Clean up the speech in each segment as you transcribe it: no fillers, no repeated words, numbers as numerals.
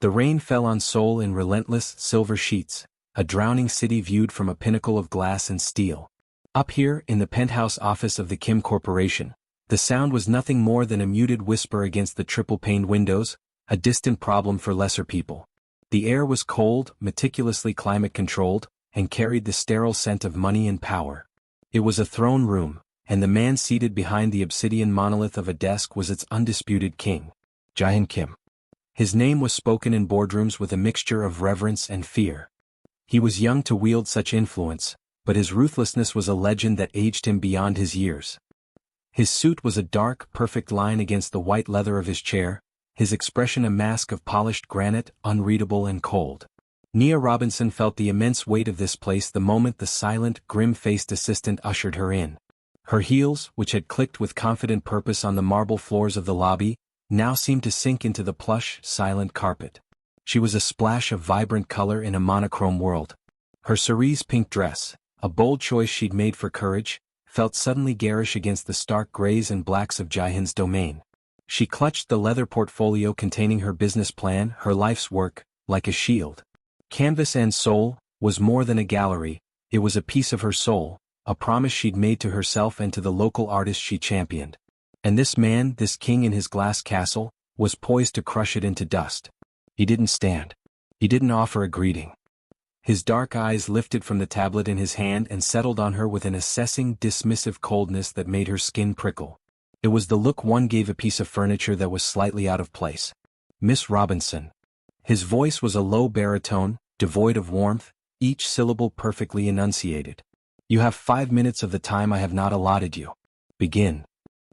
The rain fell on Seoul in relentless, silver sheets, a drowning city viewed from a pinnacle of glass and steel. Up here, in the penthouse office of the Kim Corporation, the sound was nothing more than a muted whisper against the triple-paned windows, a distant problem for lesser people. The air was cold, meticulously climate-controlled, and carried the sterile scent of money and power. It was a throne room, and the man seated behind the obsidian monolith of a desk was its undisputed king. Jihun Kim. His name was spoken in boardrooms with a mixture of reverence and fear. He was young to wield such influence, but his ruthlessness was a legend that aged him beyond his years. His suit was a dark, perfect line against the white leather of his chair, his expression a mask of polished granite, unreadable and cold. Nia Robinson felt the immense weight of this place the moment the silent, grim-faced assistant ushered her in. Her heels, which had clicked with confident purpose on the marble floors of the lobby, now seemed to sink into the plush, silent carpet. She was a splash of vibrant color in a monochrome world. Her cerise pink dress, a bold choice she'd made for courage, felt suddenly garish against the stark grays and blacks of Jihun's domain. She clutched the leather portfolio containing her business plan, her life's work, like a shield. Canvas and Soul was more than a gallery, it was a piece of her soul, a promise she'd made to herself and to the local artists she championed. And this man, this king in his glass castle, was poised to crush it into dust. He didn't stand. He didn't offer a greeting. His dark eyes lifted from the tablet in his hand and settled on her with an assessing, dismissive coldness that made her skin prickle. It was the look one gave a piece of furniture that was slightly out of place. Miss Robinson. His voice was a low baritone, devoid of warmth, each syllable perfectly enunciated. You have 5 minutes of the time I have not allotted you. Begin.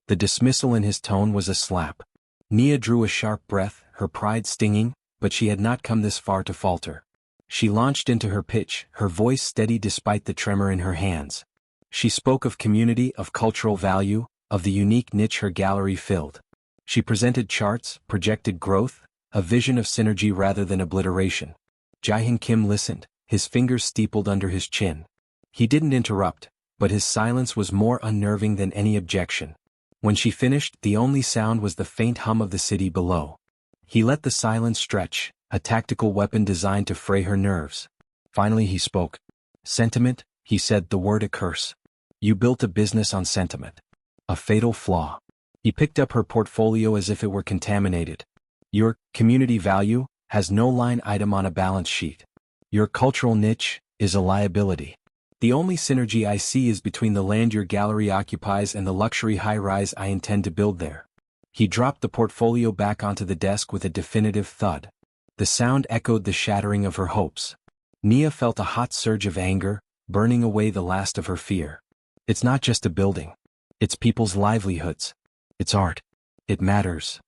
The dismissal in his tone was a slap. Nia drew a sharp breath, her pride stinging, but she had not come this far to falter. She launched into her pitch, her voice steady despite the tremor in her hands. She spoke of community, of cultural value, of the unique niche her gallery filled. She presented charts, projected growth, a vision of synergy rather than obliteration. Jihun Kim listened, his fingers steepled under his chin. He didn't interrupt, but his silence was more unnerving than any objection. When she finished, the only sound was the faint hum of the city below. He let the silence stretch, a tactical weapon designed to fray her nerves. Finally he spoke. Sentiment, he said, the word a curse. You built a business on sentiment. A fatal flaw. He picked up her portfolio as if it were contaminated. Your community value has no line item on a balance sheet. Your cultural niche is a liability. The only synergy I see is between the land your gallery occupies and the luxury high-rise I intend to build there. He dropped the portfolio back onto the desk with a definitive thud. The sound echoed the shattering of her hopes. Nia felt a hot surge of anger, burning away the last of her fear. It's not just a building. It's people's livelihoods. It's art. It matters.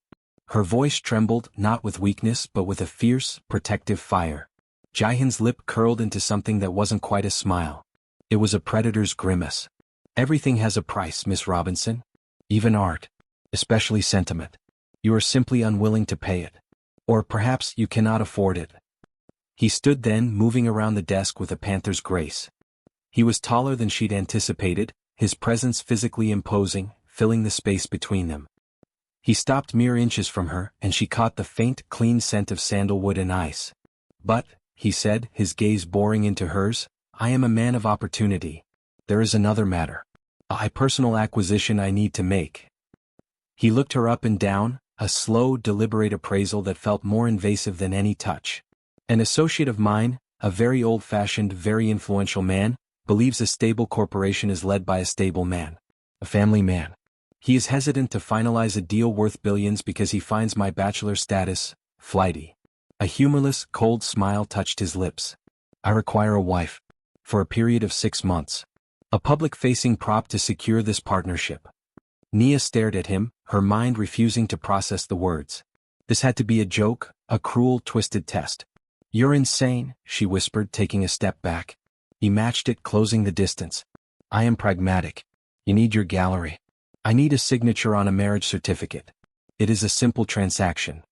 Her voice trembled, not with weakness but with a fierce, protective fire. Jihun's lip curled into something that wasn't quite a smile. It was a predator's grimace. Everything has a price, Miss Robinson. Even art. Especially sentiment. You are simply unwilling to pay it. Or perhaps you cannot afford it. He stood then, moving around the desk with a panther's grace. He was taller than she'd anticipated, his presence physically imposing, filling the space between them. He stopped mere inches from her, and she caught the faint, clean scent of sandalwood and ice. But, he said, his gaze boring into hers, I am a man of opportunity. There is another matter. A personal acquisition I need to make. He looked her up and down, a slow, deliberate appraisal that felt more invasive than any touch. An associate of mine, a very old-fashioned, very influential man, believes a stable corporation is led by a stable man. A family man. He is hesitant to finalize a deal worth billions because he finds my bachelor status flighty. A humorless, cold smile touched his lips. I require a wife. For a period of 6 months. A public-facing prop to secure this partnership. Nia stared at him, her mind refusing to process the words. This had to be a joke, a cruel, twisted test. You're insane, she whispered, taking a step back. He matched it, closing the distance. I am pragmatic. You need your gallery. I need a signature on a marriage certificate. It is a simple transaction.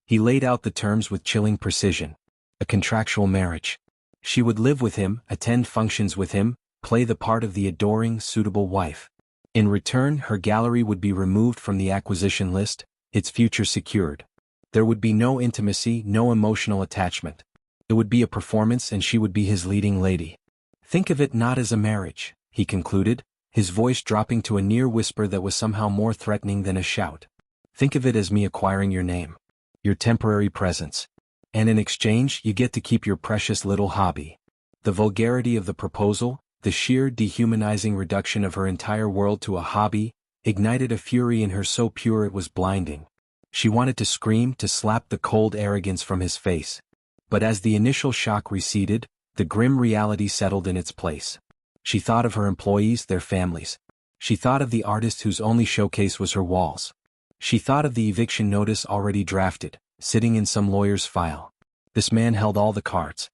He laid out the terms with chilling precision. A contractual marriage. She would live with him, attend functions with him, play the part of the adoring, suitable wife. In return, her gallery would be removed from the acquisition list, its future secured. There would be no intimacy, no emotional attachment. It would be a performance and she would be his leading lady. Think of it not as a marriage, he concluded, his voice dropping to a near whisper that was somehow more threatening than a shout. Think of it as me acquiring your name, your temporary presence. And in exchange you get to keep your precious little hobby. The vulgarity of the proposal, the sheer dehumanizing reduction of her entire world to a hobby, ignited a fury in her so pure it was blinding. She wanted to scream, to slap the cold arrogance from his face. But as the initial shock receded, the grim reality settled in its place. She thought of her employees, their families. She thought of the artist whose only showcase was her walls. She thought of the eviction notice already drafted, sitting in some lawyer's file. This man held all the cards.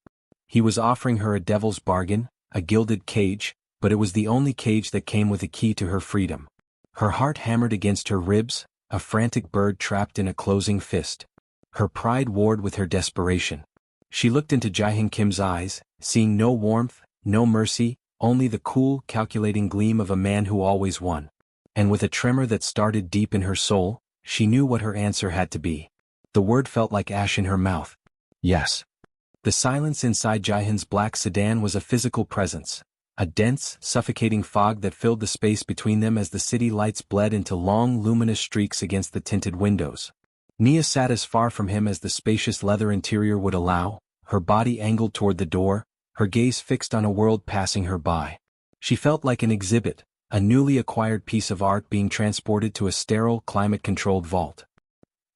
He was offering her a devil's bargain, a gilded cage, but it was the only cage that came with a key to her freedom. Her heart hammered against her ribs, a frantic bird trapped in a closing fist. Her pride warred with her desperation. She looked into Jihun Kim's eyes, seeing no warmth, no mercy, only the cool, calculating gleam of a man who always won. And with a tremor that started deep in her soul, she knew what her answer had to be. The word felt like ash in her mouth. Yes. The silence inside Jihun's black sedan was a physical presence, a dense, suffocating fog that filled the space between them as the city lights bled into long, luminous streaks against the tinted windows. Nia sat as far from him as the spacious leather interior would allow, her body angled toward the door, her gaze fixed on a world passing her by. She felt like an exhibit, a newly acquired piece of art being transported to a sterile, climate-controlled vault.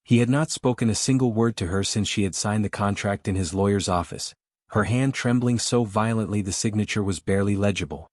He had not spoken a single word to her since she had signed the contract in his lawyer's office, her hand trembling so violently the signature was barely legible.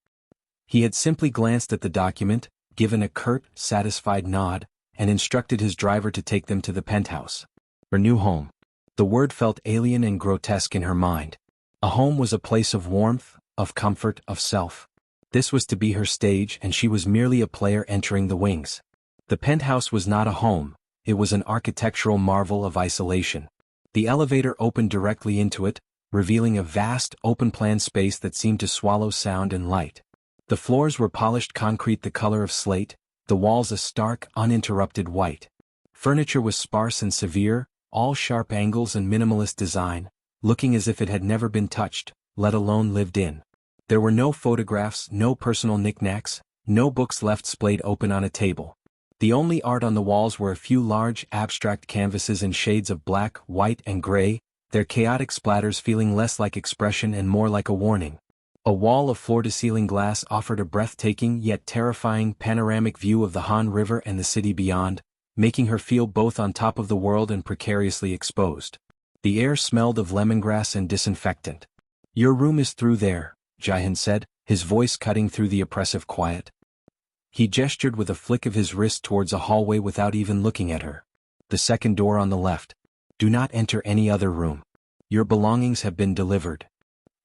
He had simply glanced at the document, given a curt, satisfied nod, and instructed his driver to take them to the penthouse. Her new home. The word felt alien and grotesque in her mind. A home was a place of warmth, of comfort, of self. This was to be her stage and she was merely a player entering the wings. The penthouse was not a home, it was an architectural marvel of isolation. The elevator opened directly into it, revealing a vast, open-plan space that seemed to swallow sound and light. The floors were polished concrete the color of slate, the walls a stark, uninterrupted white. Furniture was sparse and severe, all sharp angles and minimalist design, looking as if it had never been touched, let alone lived in. There were no photographs, no personal knickknacks, no books left splayed open on a table. The only art on the walls were a few large, abstract canvases in shades of black, white, and gray, their chaotic splatters feeling less like expression and more like a warning. A wall of floor-to-ceiling glass offered a breathtaking yet terrifying panoramic view of the Han River and the city beyond, making her feel both on top of the world and precariously exposed. The air smelled of lemongrass and disinfectant. "Your room is through there," Jihun said, his voice cutting through the oppressive quiet. He gestured with a flick of his wrist towards a hallway without even looking at her. "The second door on the left. Do not enter any other room. Your belongings have been delivered."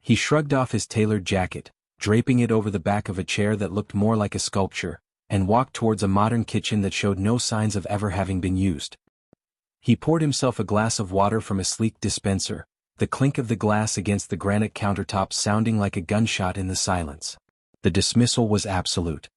He shrugged off his tailored jacket, draping it over the back of a chair that looked more like a sculpture, and walked towards a modern kitchen that showed no signs of ever having been used. He poured himself a glass of water from a sleek dispenser, the clink of the glass against the granite countertop sounding like a gunshot in the silence. The dismissal was absolute.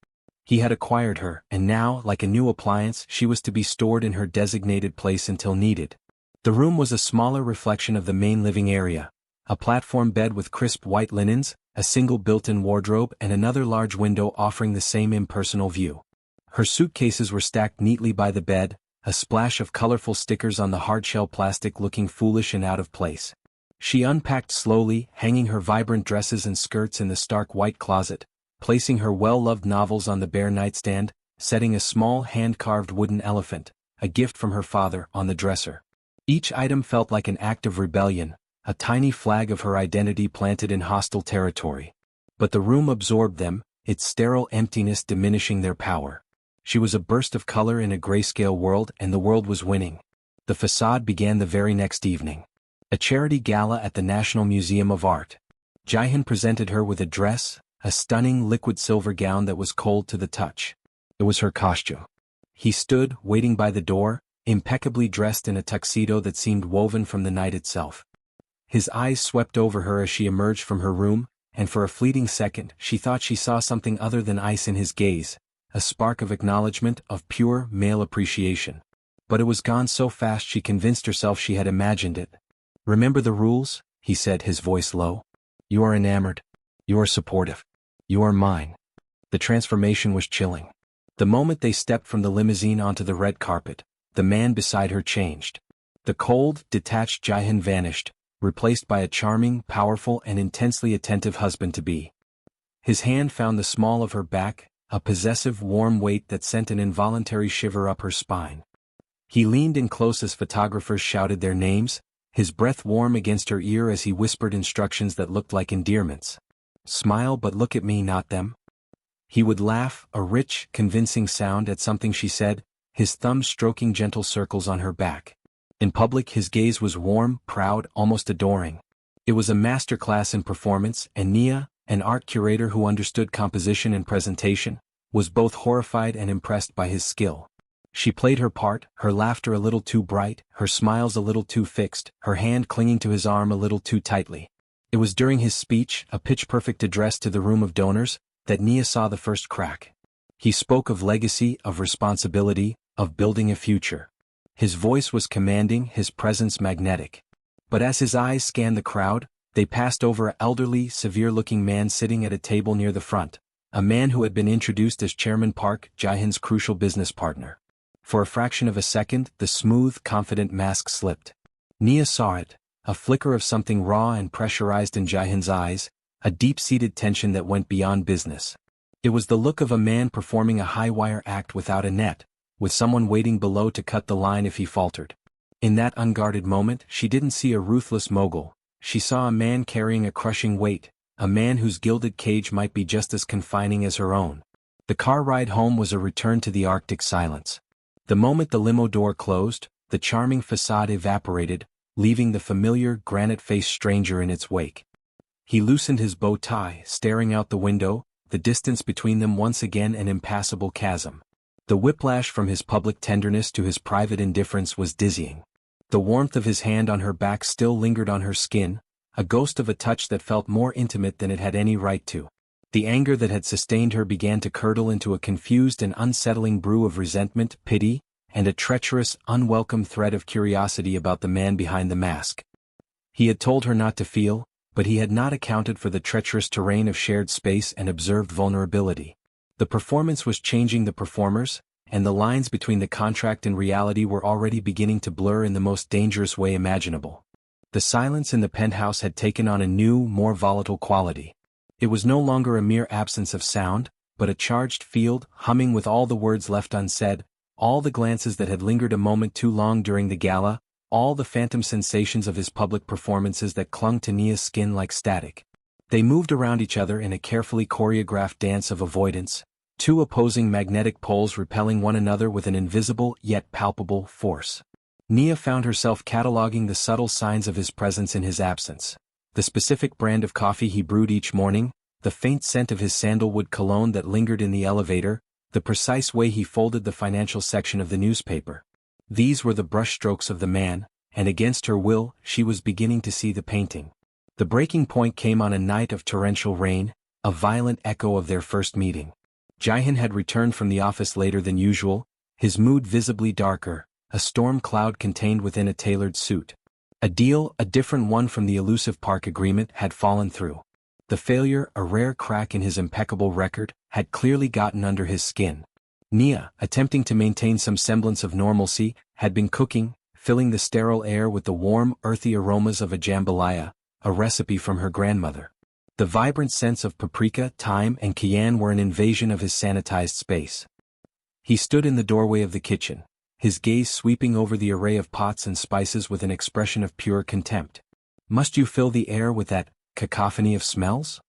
He had acquired her, and now, like a new appliance, she was to be stored in her designated place until needed. The room was a smaller reflection of the main living area, a platform bed with crisp white linens, a single built-in wardrobe and another large window offering the same impersonal view. Her suitcases were stacked neatly by the bed, a splash of colorful stickers on the hard-shell plastic looking foolish and out of place. She unpacked slowly, hanging her vibrant dresses and skirts in the stark white closet, placing her well-loved novels on the bare nightstand, setting a small hand-carved wooden elephant, a gift from her father, on the dresser. Each item felt like an act of rebellion, a tiny flag of her identity planted in hostile territory. But the room absorbed them, its sterile emptiness diminishing their power. She was a burst of color in a grayscale world and the world was winning. The facade began the very next evening. A charity gala at the National Museum of Art. Jihun presented her with a dress, a stunning liquid silver gown that was cold to the touch. It was her costume. He stood, waiting by the door, impeccably dressed in a tuxedo that seemed woven from the night itself. His eyes swept over her as she emerged from her room, and for a fleeting second she thought she saw something other than ice in his gaze, a spark of acknowledgement, of pure, male appreciation. But it was gone so fast she convinced herself she had imagined it. "Remember the rules?" he said, his voice low. "You are enamored. You are supportive. You are mine." The transformation was chilling. The moment they stepped from the limousine onto the red carpet, the man beside her changed. The cold, detached Jihun vanished, replaced by a charming, powerful and intensely attentive husband-to-be. His hand found the small of her back, a possessive warm weight that sent an involuntary shiver up her spine. He leaned in close as photographers shouted their names, his breath warm against her ear as he whispered instructions that looked like endearments. "Smile but look at me, not them." He would laugh, a rich, convincing sound at something she said, his thumbs stroking gentle circles on her back. In public his gaze was warm, proud, almost adoring. It was a master class in performance, and Nia, an art curator who understood composition and presentation, was both horrified and impressed by his skill. She played her part, her laughter a little too bright, her smiles a little too fixed, her hand clinging to his arm a little too tightly. It was during his speech, a pitch-perfect address to the room of donors, that Nia saw the first crack. He spoke of legacy, of responsibility, of building a future. His voice was commanding, his presence magnetic. But as his eyes scanned the crowd, they passed over an elderly, severe-looking man sitting at a table near the front, a man who had been introduced as Chairman Park, Jihun's crucial business partner. For a fraction of a second, the smooth, confident mask slipped. Nia saw it, a flicker of something raw and pressurized in Jihun's eyes, a deep-seated tension that went beyond business. It was the look of a man performing a high-wire act without a net, with someone waiting below to cut the line if he faltered. In that unguarded moment, she didn't see a ruthless mogul. She saw a man carrying a crushing weight, a man whose gilded cage might be just as confining as her own. The car ride home was a return to the Arctic silence. The moment the limo door closed, the charming facade evaporated, leaving the familiar, granite-faced stranger in its wake. He loosened his bow tie, staring out the window, the distance between them once again an impassable chasm. The whiplash from his public tenderness to his private indifference was dizzying. The warmth of his hand on her back still lingered on her skin, a ghost of a touch that felt more intimate than it had any right to. The anger that had sustained her began to curdle into a confused and unsettling brew of resentment, pity, and a treacherous, unwelcome thread of curiosity about the man behind the mask. He had told her not to feel, but he had not accounted for the treacherous terrain of shared space and observed vulnerability. The performance was changing the performers, and the lines between the contract and reality were already beginning to blur in the most dangerous way imaginable. The silence in the penthouse had taken on a new, more volatile quality. It was no longer a mere absence of sound, but a charged field, humming with all the words left unsaid, all the glances that had lingered a moment too long during the gala, all the phantom sensations of his public performances that clung to Nia's skin like static. They moved around each other in a carefully choreographed dance of avoidance, two opposing magnetic poles repelling one another with an invisible yet palpable force. Nia found herself cataloging the subtle signs of his presence in his absence. The specific brand of coffee he brewed each morning, the faint scent of his sandalwood cologne that lingered in the elevator, the precise way he folded the financial section of the newspaper. These were the brushstrokes of the man, and against her will, she was beginning to see the painting. The breaking point came on a night of torrential rain, a violent echo of their first meeting. Jihun had returned from the office later than usual, his mood visibly darker, a storm cloud contained within a tailored suit. A deal, a different one from the elusive Park agreement, had fallen through. The failure, a rare crack in his impeccable record, had clearly gotten under his skin. Nia, attempting to maintain some semblance of normalcy, had been cooking, filling the sterile air with the warm, earthy aromas of a jambalaya, a recipe from her grandmother. The vibrant scents of paprika, thyme, and cayenne were an invasion of his sanitized space. He stood in the doorway of the kitchen, his gaze sweeping over the array of pots and spices with an expression of pure contempt. "Must you fill the air with that cacophony of smells?"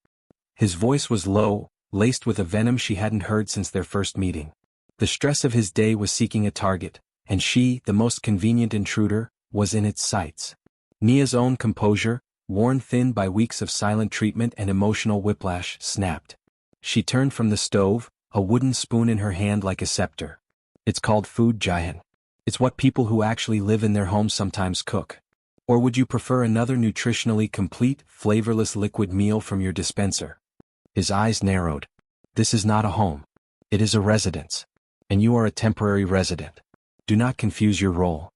His voice was low, laced with a venom she hadn't heard since their first meeting. The stress of his day was seeking a target, and she, the most convenient intruder, was in its sights. Nia's own composure, worn thin by weeks of silent treatment and emotional whiplash, snapped. She turned from the stove, a wooden spoon in her hand like a scepter. "It's called food, Jihun. It's what people who actually live in their homes sometimes cook. Or would you prefer another nutritionally complete, flavorless liquid meal from your dispenser?" His eyes narrowed. "This is not a home. It is a residence. And you are a temporary resident." Do not confuse your role.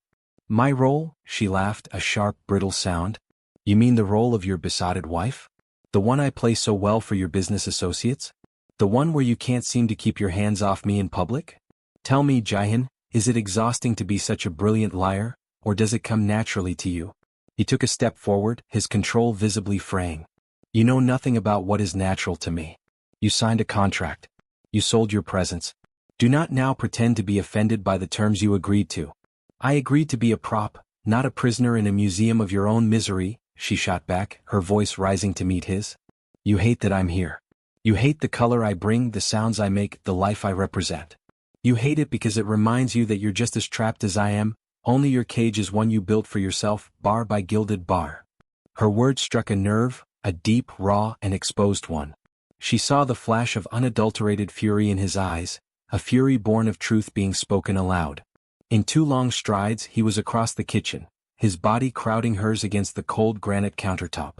My role? She laughed, a sharp, brittle sound. You mean the role of your besotted wife? The one I play so well for your business associates? The one where you can't seem to keep your hands off me in public? Tell me, Jihun, is it exhausting to be such a brilliant liar, or does it come naturally to you? He took a step forward, his control visibly fraying. You know nothing about what is natural to me. You signed a contract. You sold your presence. Do not now pretend to be offended by the terms you agreed to. I agreed to be a prop, not a prisoner in a museum of your own misery, she shot back, her voice rising to meet his. You hate that I'm here. You hate the color I bring, the sounds I make, the life I represent. You hate it because it reminds you that you're just as trapped as I am, only your cage is one you built for yourself, bar by gilded bar. Her words struck a nerve, a deep, raw, and exposed one. She saw the flash of unadulterated fury in his eyes, a fury born of truth being spoken aloud. In 2 long strides he was across the kitchen, his body crowding hers against the cold granite countertop.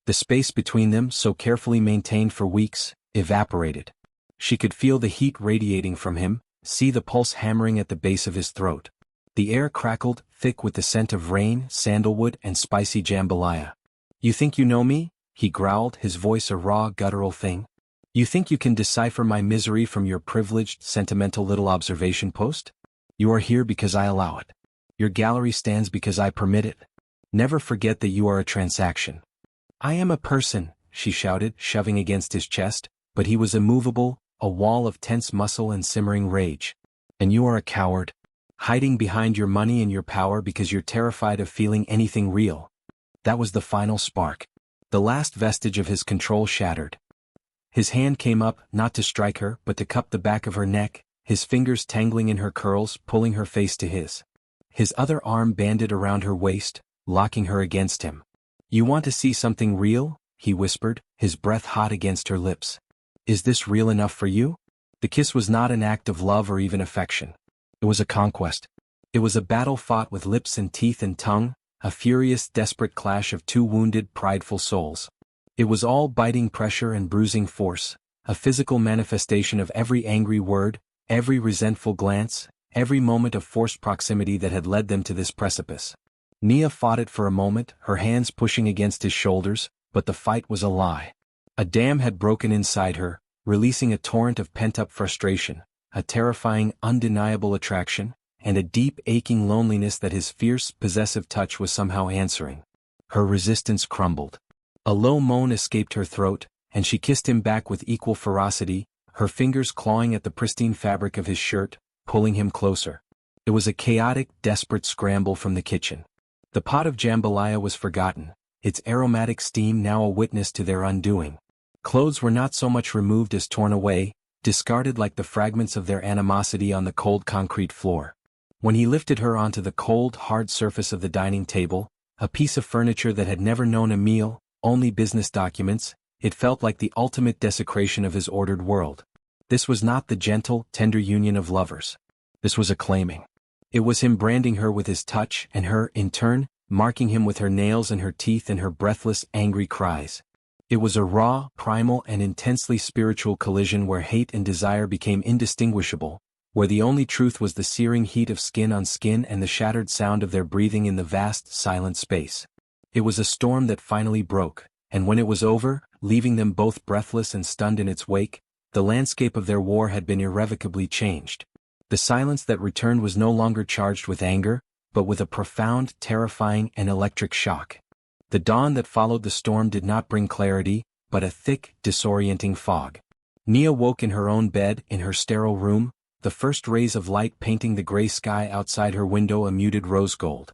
The space between them, so carefully maintained for weeks, evaporated. She could feel the heat radiating from him, see the pulse hammering at the base of his throat. The air crackled, thick with the scent of rain, sandalwood, and spicy jambalaya. You think you know me? He growled, his voice a raw, guttural thing. You think you can decipher my misery from your privileged, sentimental little observation post? You are here because I allow it. Your gallery stands because I permit it. Never forget that you are a transaction. I am a person, she shouted, shoving against his chest, but he was immovable, a wall of tense muscle and simmering rage. And you are a coward, hiding behind your money and your power because you're terrified of feeling anything real. That was the final spark. The last vestige of his control shattered. His hand came up, not to strike her, but to cup the back of her neck, his fingers tangling in her curls, pulling her face to his. His other arm banded around her waist, locking her against him. You want to see something real? He whispered, his breath hot against her lips. Is this real enough for you? The kiss was not an act of love or even affection. It was a conquest. It was a battle fought with lips and teeth and tongue, a furious, desperate clash of 2 wounded, prideful souls. It was all biting pressure and bruising force, a physical manifestation of every angry word, every resentful glance, every moment of forced proximity that had led them to this precipice. Nia fought it for a moment, her hands pushing against his shoulders, but the fight was a lie. A dam had broken inside her, releasing a torrent of pent-up frustration, a terrifying, undeniable attraction, and a deep, aching loneliness that his fierce, possessive touch was somehow answering. Her resistance crumbled. A low moan escaped her throat, and she kissed him back with equal ferocity, her fingers clawing at the pristine fabric of his shirt, pulling him closer. It was a chaotic, desperate scramble from the kitchen. The pot of jambalaya was forgotten, its aromatic steam now a witness to their undoing. Clothes were not so much removed as torn away, discarded like the fragments of their animosity on the cold concrete floor. When he lifted her onto the cold, hard surface of the dining table, a piece of furniture that had never known a meal, only business documents, it felt like the ultimate desecration of his ordered world. This was not the gentle, tender union of lovers. This was a claiming. It was him branding her with his touch and her, in turn, marking him with her nails and her teeth and her breathless, angry cries. It was a raw, primal and intensely spiritual collision where hate and desire became indistinguishable, where the only truth was the searing heat of skin on skin and the shattered sound of their breathing in the vast, silent space. It was a storm that finally broke, and when it was over, leaving them both breathless and stunned in its wake, the landscape of their war had been irrevocably changed. The silence that returned was no longer charged with anger, but with a profound, terrifying, and electric shock. The dawn that followed the storm did not bring clarity, but a thick, disorienting fog. Nia woke in her own bed, in her sterile room, the first rays of light painting the gray sky outside her window a muted rose gold.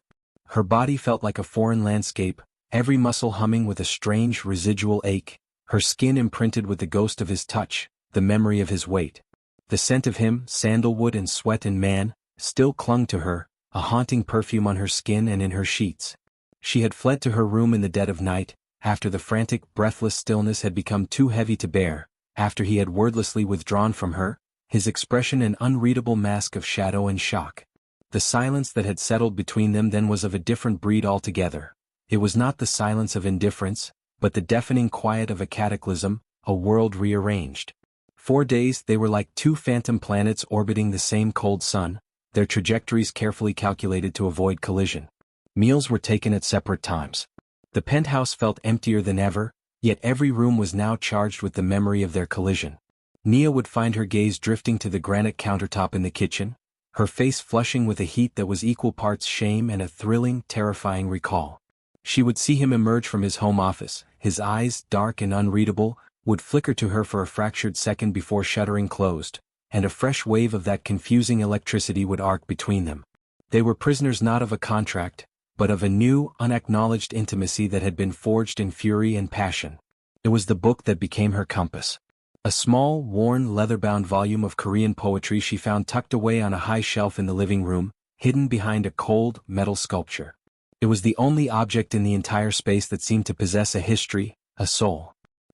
Her body felt like a foreign landscape, every muscle humming with a strange, residual ache, her skin imprinted with the ghost of his touch, the memory of his weight. The scent of him, sandalwood and sweat and man, still clung to her, a haunting perfume on her skin and in her sheets. She had fled to her room in the dead of night, after the frantic, breathless stillness had become too heavy to bear, after he had wordlessly withdrawn from her, his expression an unreadable mask of shadow and shock. The silence that had settled between them then was of a different breed altogether. It was not the silence of indifference, but the deafening quiet of a cataclysm, a world rearranged. 4 days they were like 2 phantom planets orbiting the same cold sun, their trajectories carefully calculated to avoid collision. Meals were taken at separate times. The penthouse felt emptier than ever, yet every room was now charged with the memory of their collision. Nia would find her gaze drifting to the granite countertop in the kitchen, her face flushing with a heat that was equal parts shame and a thrilling, terrifying recall. She would see him emerge from his home office, his eyes, dark and unreadable, would flicker to her for a fractured second before shuttering closed, and a fresh wave of that confusing electricity would arc between them. They were prisoners not of a contract, but of a new, unacknowledged intimacy that had been forged in fury and passion. It was the book that became her compass. A small, worn, leather-bound volume of Korean poetry she found tucked away on a high shelf in the living room, hidden behind a cold, metal sculpture. It was the only object in the entire space that seemed to possess a history, a soul.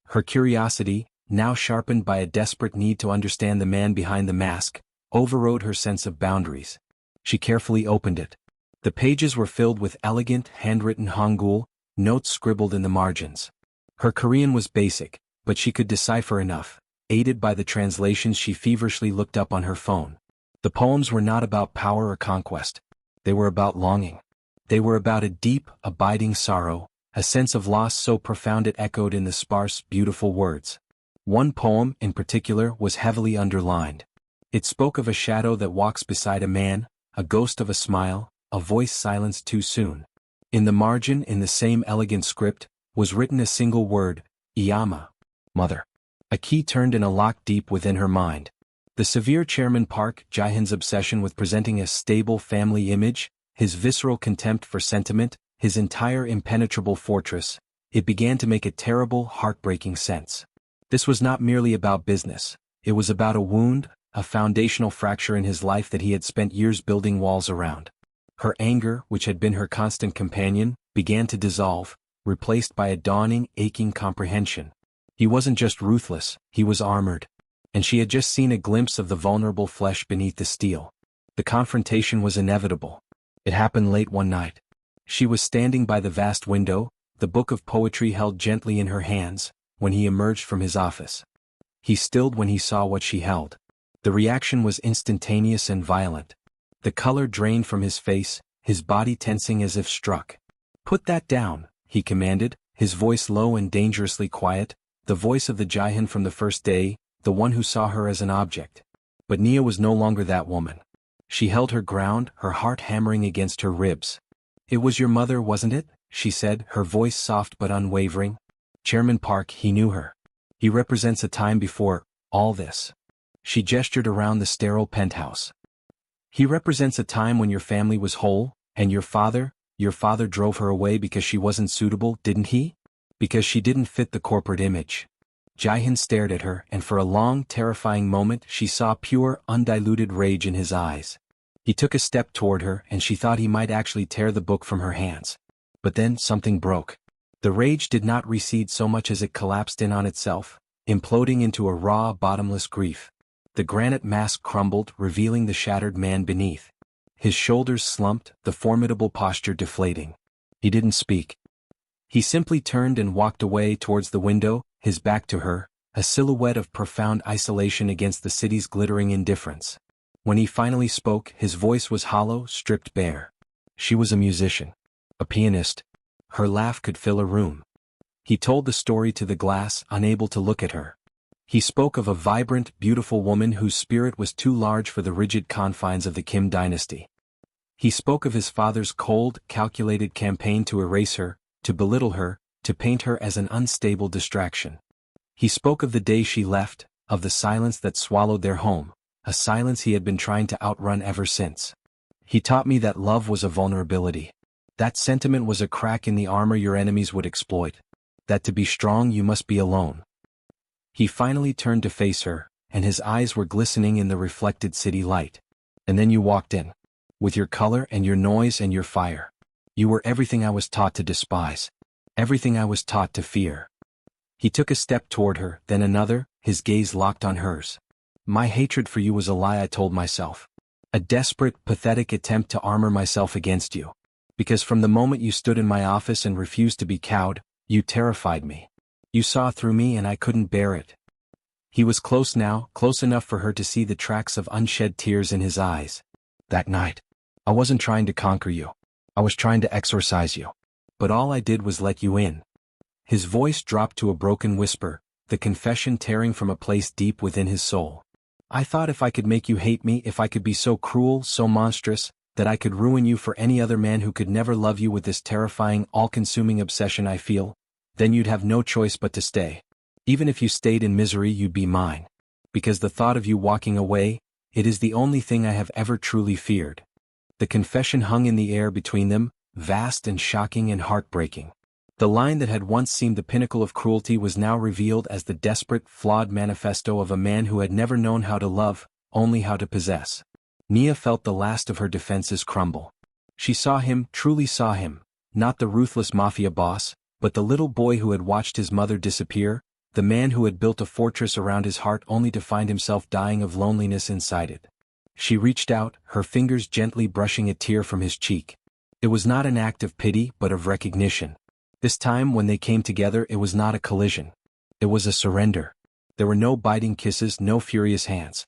Her curiosity, now sharpened by a desperate need to understand the man behind the mask, overrode her sense of boundaries. She carefully opened it. The pages were filled with elegant, handwritten Hangul, notes scribbled in the margins. Her Korean was basic, but she could decipher enough, aided by the translations she feverishly looked up on her phone. The poems were not about power or conquest. They were about longing. They were about a deep, abiding sorrow, a sense of loss so profound it echoed in the sparse, beautiful words. One poem, in particular, was heavily underlined. It spoke of a shadow that walks beside a man, a ghost of a smile, a voice silenced too soon. In the margin, in the same elegant script, was written a single word, Iyama, mother. A key turned in a lock deep within her mind. The severe Chairman Park, Jihun's obsession with presenting a stable family image, his visceral contempt for sentiment, his entire impenetrable fortress, it began to make a terrible, heartbreaking sense. This was not merely about business. It was about a wound, a foundational fracture in his life that he had spent years building walls around. Her anger, which had been her constant companion, began to dissolve, replaced by a dawning, aching comprehension. He wasn't just ruthless, he was armored. And she had just seen a glimpse of the vulnerable flesh beneath the steel. The confrontation was inevitable. It happened late one night. She was standing by the vast window, the book of poetry held gently in her hands, when he emerged from his office. He stilled when he saw what she held. The reaction was instantaneous and violent. The color drained from his face, his body tensing as if struck. "Put that down," he commanded, his voice low and dangerously quiet, the voice of the Jihun from the first day, the one who saw her as an object. But Nia was no longer that woman. She held her ground, her heart hammering against her ribs. "It was your mother, wasn't it?" she said, her voice soft but unwavering. Chairman Park, he knew her. He represents a time before all this. She gestured around the sterile penthouse. He represents a time when your family was whole, and your father drove her away because she wasn't suitable, didn't he? Because she didn't fit the corporate image. Jihun stared at her, and for a long, terrifying moment she saw pure, undiluted rage in his eyes. He took a step toward her, and she thought he might actually tear the book from her hands. But then something broke. The rage did not recede so much as it collapsed in on itself, imploding into a raw, bottomless grief. The granite mask crumbled, revealing the shattered man beneath. His shoulders slumped, the formidable posture deflating. He didn't speak. He simply turned and walked away towards the window, his back to her, a silhouette of profound isolation against the city's glittering indifference. When he finally spoke, his voice was hollow, stripped bare. She was a musician. A pianist. Her laugh could fill a room. He told the story to the glass, unable to look at her. He spoke of a vibrant, beautiful woman whose spirit was too large for the rigid confines of the Kim dynasty. He spoke of his father's cold, calculated campaign to erase her, to belittle her, to paint her as an unstable distraction. He spoke of the day she left, of the silence that swallowed their home, a silence he had been trying to outrun ever since. He taught me that love was a vulnerability. That sentiment was a crack in the armor your enemies would exploit. That to be strong you must be alone. He finally turned to face her, and his eyes were glistening in the reflected city light. "And then you walked in. With your color and your noise and your fire. You were everything I was taught to despise. Everything I was taught to fear." He took a step toward her, then another, his gaze locked on hers. "My hatred for you was a lie I told myself. A desperate, pathetic attempt to armor myself against you. Because from the moment you stood in my office and refused to be cowed, you terrified me. You saw through me and I couldn't bear it." He was close now, close enough for her to see the tracks of unshed tears in his eyes. That night. I wasn't trying to conquer you. I was trying to exorcise you. But all I did was let you in." His voice dropped to a broken whisper, the confession tearing from a place deep within his soul. "I thought if I could make you hate me, if I could be so cruel, so monstrous, that I could ruin you for any other man who could never love you with this terrifying, all-consuming obsession I feel, then you'd have no choice but to stay. Even if you stayed in misery, you'd be mine. Because the thought of you walking away, it is the only thing I have ever truly feared." The confession hung in the air between them, vast and shocking and heartbreaking. The line that had once seemed the pinnacle of cruelty was now revealed as the desperate, flawed manifesto of a man who had never known how to love, only how to possess. Nia felt the last of her defenses crumble. She saw him, truly saw him, not the ruthless mafia boss, but the little boy who had watched his mother disappear, the man who had built a fortress around his heart only to find himself dying of loneliness inside it. She reached out, her fingers gently brushing a tear from his cheek. It was not an act of pity but of recognition. This time when they came together it was not a collision. It was a surrender. There were no biting kisses, no furious hands.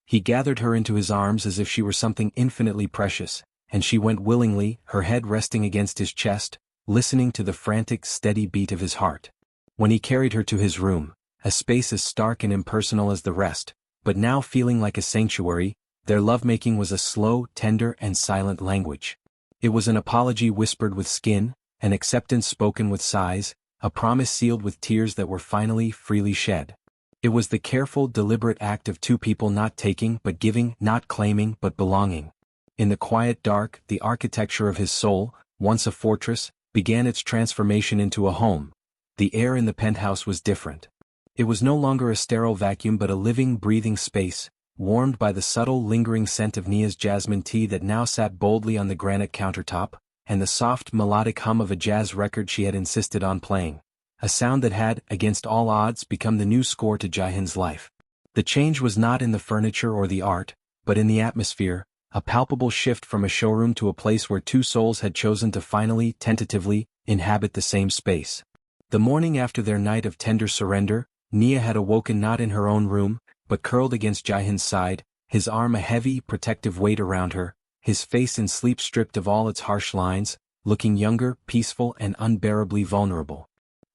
He gathered her into his arms as if she were something infinitely precious, and she went willingly, her head resting against his chest, listening to the frantic, steady beat of his heart. When he carried her to his room, a space as stark and impersonal as the rest, but now feeling like a sanctuary, their lovemaking was a slow, tender, and silent language. It was an apology whispered with skin, an acceptance spoken with sighs, a promise sealed with tears that were finally freely shed. It was the careful, deliberate act of two people not taking but giving, not claiming but belonging. In the quiet dark, the architecture of his soul, once a fortress, began its transformation into a home. The air in the penthouse was different. It was no longer a sterile vacuum but a living, breathing space, warmed by the subtle, lingering scent of Nia's jasmine tea that now sat boldly on the granite countertop, and the soft, melodic hum of a jazz record she had insisted on playing. A sound that had, against all odds, become the new score to Jihun's life. The change was not in the furniture or the art, but in the atmosphere, a palpable shift from a showroom to a place where two souls had chosen to finally, tentatively, inhabit the same space. The morning after their night of tender surrender, Nia had awoken not in her own room, but curled against Jihun's side, his arm a heavy, protective weight around her, his face in sleep stripped of all its harsh lines, looking younger, peaceful, and unbearably vulnerable.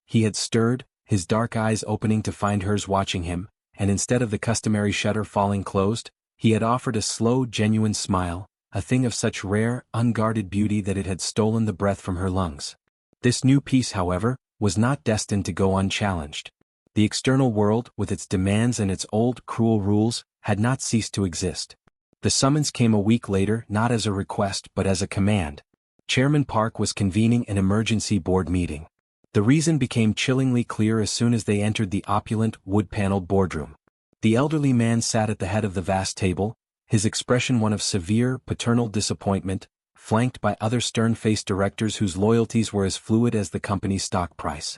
He had stirred, his dark eyes opening to find hers watching him, and instead of the customary shutter falling closed, he had offered a slow, genuine smile, a thing of such rare, unguarded beauty that it had stolen the breath from her lungs. This new peace, however, was not destined to go unchallenged. The external world, with its demands and its old, cruel rules, had not ceased to exist. The summons came a week later, not as a request but as a command. Chairman Park was convening an emergency board meeting. The reason became chillingly clear as soon as they entered the opulent, wood-paneled boardroom. The elderly man sat at the head of the vast table, his expression one of severe, paternal disappointment, flanked by other stern-faced directors whose loyalties were as fluid as the company's stock price.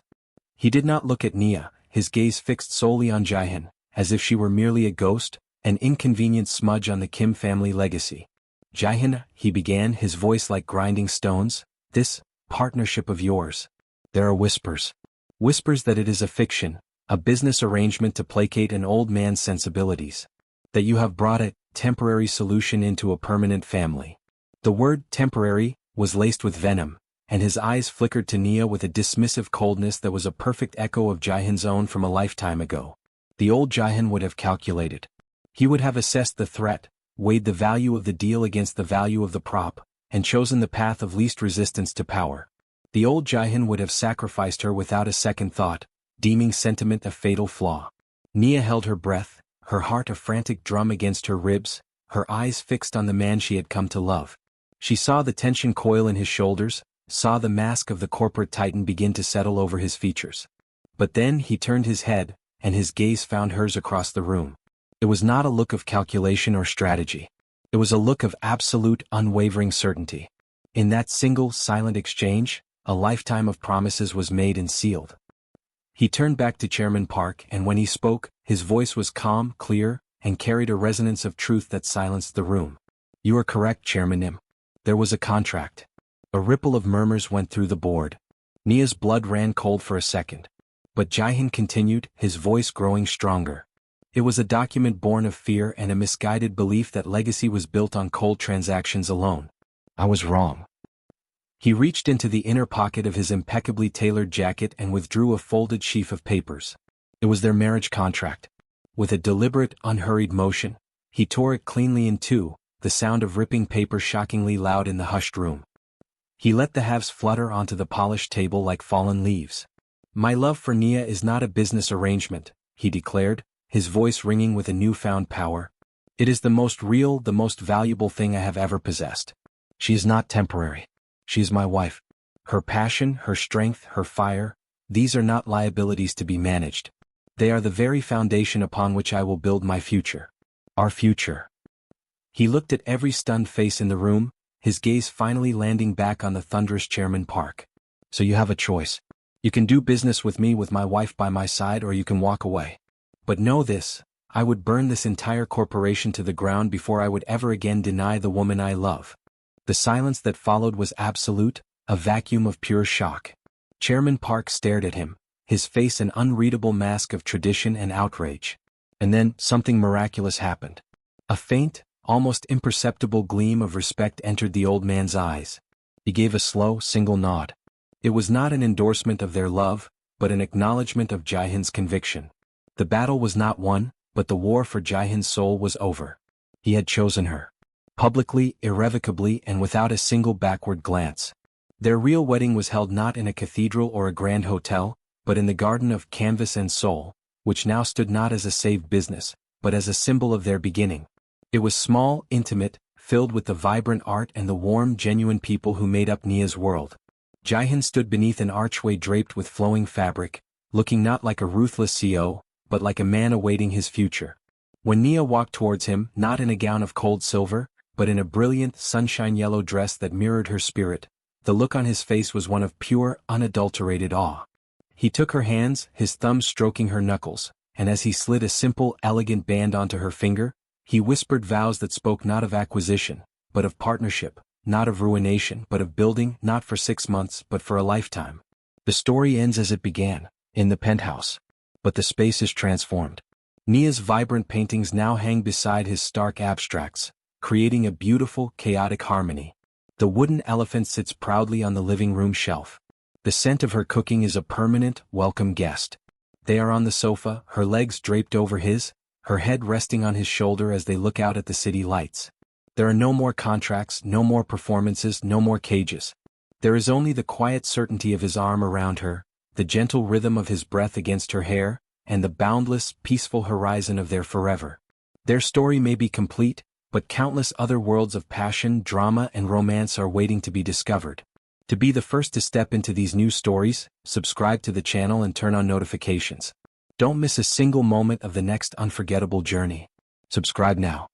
He did not look at Nia, his gaze fixed solely on Jihun, as if she were merely a ghost, an inconvenient smudge on the Kim family legacy. "Jihun," he began, his voice like grinding stones, "this partnership of yours. There are whispers. Whispers that it is a fiction, a business arrangement to placate an old man's sensibilities. That you have brought a temporary solution into a permanent family." The word temporary was laced with venom, and his eyes flickered to Nia with a dismissive coldness that was a perfect echo of Jihun's own from a lifetime ago. The old Jihun would have calculated. He would have assessed the threat, weighed the value of the deal against the value of the prop, and chosen the path of least resistance to power. The old Jihun would have sacrificed her without a second thought, deeming sentiment a fatal flaw. Nia held her breath, her heart a frantic drum against her ribs, her eyes fixed on the man she had come to love. She saw the tension coil in his shoulders, saw the mask of the corporate titan begin to settle over his features. But then he turned his head, and his gaze found hers across the room. It was not a look of calculation or strategy. It was a look of absolute, unwavering certainty. In that single, silent exchange, a lifetime of promises was made and sealed. He turned back to Chairman Park, and when he spoke, his voice was calm, clear, and carried a resonance of truth that silenced the room. "You are correct, Chairman Nim. There was a contract." A ripple of murmurs went through the board. Nia's blood ran cold for a second. But Jihun continued, his voice growing stronger. It was a document born of fear and a misguided belief that legacy was built on cold transactions alone. I was wrong. He reached into the inner pocket of his impeccably tailored jacket and withdrew a folded sheaf of papers. It was their marriage contract. With a deliberate, unhurried motion, he tore it cleanly in two, the sound of ripping paper shockingly loud in the hushed room. He let the halves flutter onto the polished table like fallen leaves. My love for Nia is not a business arrangement, he declared, his voice ringing with a newfound power. It is the most real, the most valuable thing I have ever possessed. She is not temporary. She is my wife. Her passion, her strength, her fire, these are not liabilities to be managed. They are the very foundation upon which I will build my future. Our future. He looked at every stunned face in the room, his gaze finally landing back on the thunderous Chairman Park. So you have a choice. You can do business with me with my wife by my side, or you can walk away. But know this, I would burn this entire corporation to the ground before I would ever again deny the woman I love. The silence that followed was absolute, a vacuum of pure shock. Chairman Park stared at him, his face an unreadable mask of tradition and outrage. And then, something miraculous happened. A faint, almost imperceptible gleam of respect entered the old man's eyes. He gave a slow, single nod. It was not an endorsement of their love, but an acknowledgement of Jihun's conviction. The battle was not won, but the war for Jihun's soul was over. He had chosen her. Publicly, irrevocably, and without a single backward glance. Their real wedding was held not in a cathedral or a grand hotel, but in the garden of canvas and soul, which now stood not as a saved business, but as a symbol of their beginning. It was small, intimate, filled with the vibrant art and the warm, genuine people who made up Nia's world. Jihun stood beneath an archway draped with flowing fabric, looking not like a ruthless CEO, but like a man awaiting his future. When Nia walked towards him, not in a gown of cold silver, but in a brilliant, sunshine-yellow dress that mirrored her spirit, the look on his face was one of pure, unadulterated awe. He took her hands, his thumbs stroking her knuckles, and as he slid a simple, elegant band onto her finger, he whispered vows that spoke not of acquisition, but of partnership, not of ruination, but of building, not for 6 months, but for a lifetime. The story ends as it began, in the penthouse. But the space is transformed. Nia's vibrant paintings now hang beside his stark abstracts, creating a beautiful, chaotic harmony. The wooden elephant sits proudly on the living room shelf. The scent of her cooking is a permanent, welcome guest. They are on the sofa, her legs draped over his, her head resting on his shoulder as they look out at the city lights. There are no more contracts, no more performances, no more cages. There is only the quiet certainty of his arm around her, the gentle rhythm of his breath against her hair, and the boundless, peaceful horizon of their forever. Their story may be complete, but countless other worlds of passion, drama, and romance are waiting to be discovered. To be the first to step into these new stories, subscribe to the channel and turn on notifications. Don't miss a single moment of the next unforgettable journey. Subscribe now.